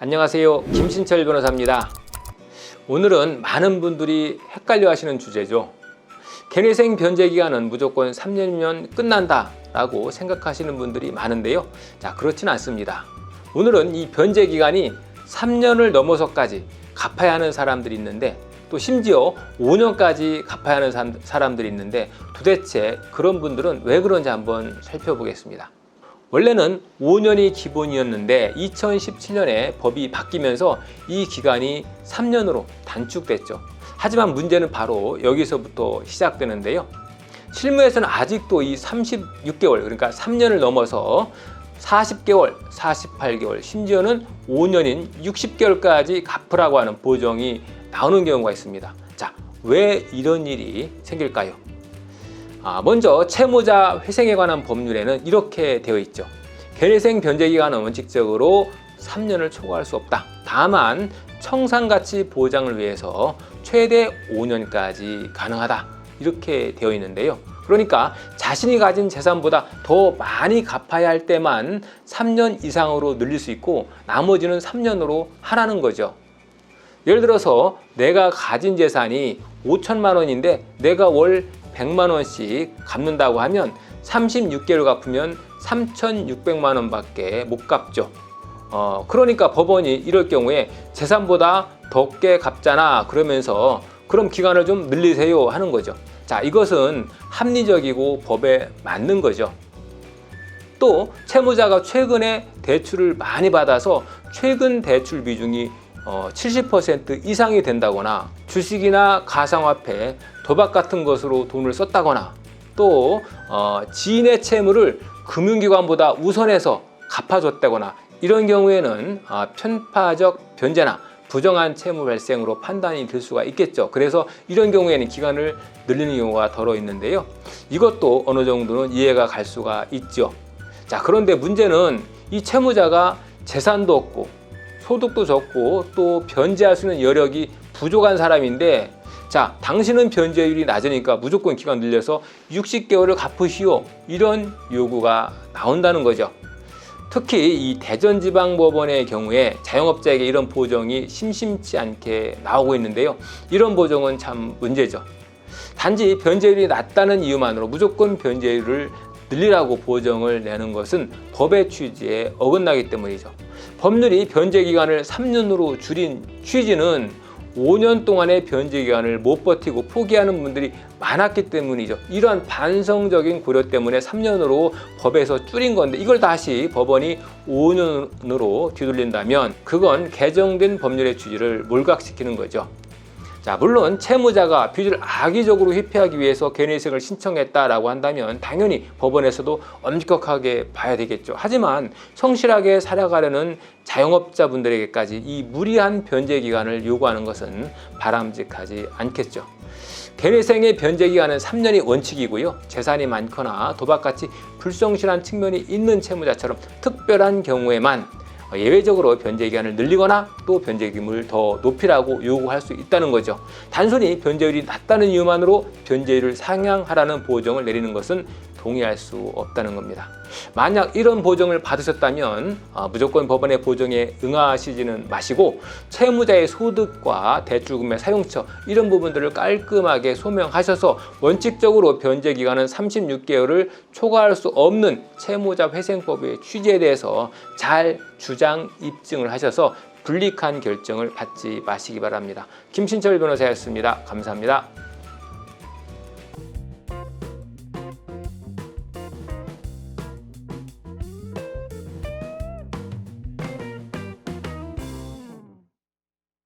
안녕하세요, 김신철 변호사입니다. 오늘은 많은 분들이 헷갈려 하시는 주제죠. 개내생 변제기간은 무조건 3년이면 끝난다 라고 생각하시는 분들이 많은데요, 그렇진 않습니다. 오늘은 이 변제기간이 3년을 넘어서까지 갚아야 하는 사람들이 있는데, 또 심지어 5년까지 갚아야 하는 사람들이 있는데, 도대체 그런 분들은 왜 그런지 한번 살펴보겠습니다. 원래는 5년이 기본이었는데 2017년에 법이 바뀌면서 이 기간이 3년으로 단축됐죠. 하지만 문제는 바로 여기서부터 시작되는데요. 실무에서는 아직도 이 36개월, 그러니까 3년을 넘어서 40개월, 48개월, 심지어는 5년인 60개월까지 갚으라고 하는 보정이 나오는 경우가 있습니다. 왜 이런 일이 생길까요? 먼저 채무자 회생에 관한 법률에는 이렇게 되어 있죠. 개내생 변제기간은 원칙적으로 3년을 초과할 수 없다. 다만 청산가치 보장을 위해서 최대 5년까지 가능하다. 이렇게 되어 있는데요. 그러니까 자신이 가진 재산보다 더 많이 갚아야 할 때만 3년 이상으로 늘릴 수 있고, 나머지는 3년으로 하라는 거죠. 예를 들어서 내가 가진 재산이 5천만 원인데 내가 월 100만 원씩 갚는다고 하면 36개월 갚으면 3,600만 원밖에 못 갚죠. 그러니까 법원이 이럴 경우에 재산보다 적게 갚잖아 그러면서 그럼 기간을 좀 늘리세요 하는 거죠. 이것은 합리적이고 법에 맞는 거죠. 또 채무자가 최근에 대출을 많이 받아서 최근 대출 비중이 70% 이상이 된다거나, 주식이나 가상화폐, 도박 같은 것으로 돈을 썼다거나, 또 지인의 채무를 금융기관보다 우선해서 갚아줬다거나, 이런 경우에는 편파적 변제나 부정한 채무 발생으로 판단이 될 수가 있겠죠. 그래서 이런 경우에는 기간을 늘리는 경우가 더러 있는데요. 이것도 어느 정도는 이해가 갈 수가 있죠. 그런데 문제는 이 채무자가 재산도 없고 소득도 적고 또 변제할 수 있는 여력이 부족한 사람인데, 당신은 변제율이 낮으니까 무조건 기간 늘려서 60개월을 갚으시오, 이런 요구가 나온다는 거죠. 특히 이 대전지방법원의 경우에 자영업자에게 이런 보정이 심심치 않게 나오고 있는데요. 이런 보정은 참 문제죠. 단지 변제율이 낮다는 이유만으로 무조건 변제율을 늘리라고 보정을 내는 것은 법의 취지에 어긋나기 때문이죠. 법률이 변제기간을 3년으로 줄인 취지는 5년 동안의 변제기간을 못 버티고 포기하는 분들이 많았기 때문이죠. 이러한 반성적인 고려 때문에 3년으로 법에서 줄인 건데, 이걸 다시 법원이 5년으로 뒤돌린다면 그건 개정된 법률의 취지를 몰각시키는 거죠. 물론 채무자가 빚을 악의적으로 회피하기 위해서 개내생을 신청했다라고 한다면 당연히 법원에서도 엄격하게 봐야 되겠죠. 하지만 성실하게 살아가려는 자영업자분들에게까지 이 무리한 변제 기간을 요구하는 것은 바람직하지 않겠죠. 개내생의 변제 기간은 3년이 원칙이고요. 재산이 많거나 도박같이 불성실한 측면이 있는 채무자처럼 특별한 경우에만 예외적으로 변제기간을 늘리거나 또 변제금을 더 높이라고 요구할 수 있다는 거죠. 단순히 변제율이 낮다는 이유만으로 변제율을 상향하라는 보정을 내리는 것은 동의할 수 없다는 겁니다. 만약 이런 보정을 받으셨다면 무조건 법원의 보정에 응하시지는 마시고 채무자의 소득과 대출금의 사용처, 이런 부분들을 깔끔하게 소명하셔서 원칙적으로 변제기간은 36개월을 초과할 수 없는 채무자 회생법의 취지에 대해서 잘 주장 입증을 하셔서 불리한 결정을 받지 마시기 바랍니다. 김신철 변호사였습니다. 감사합니다.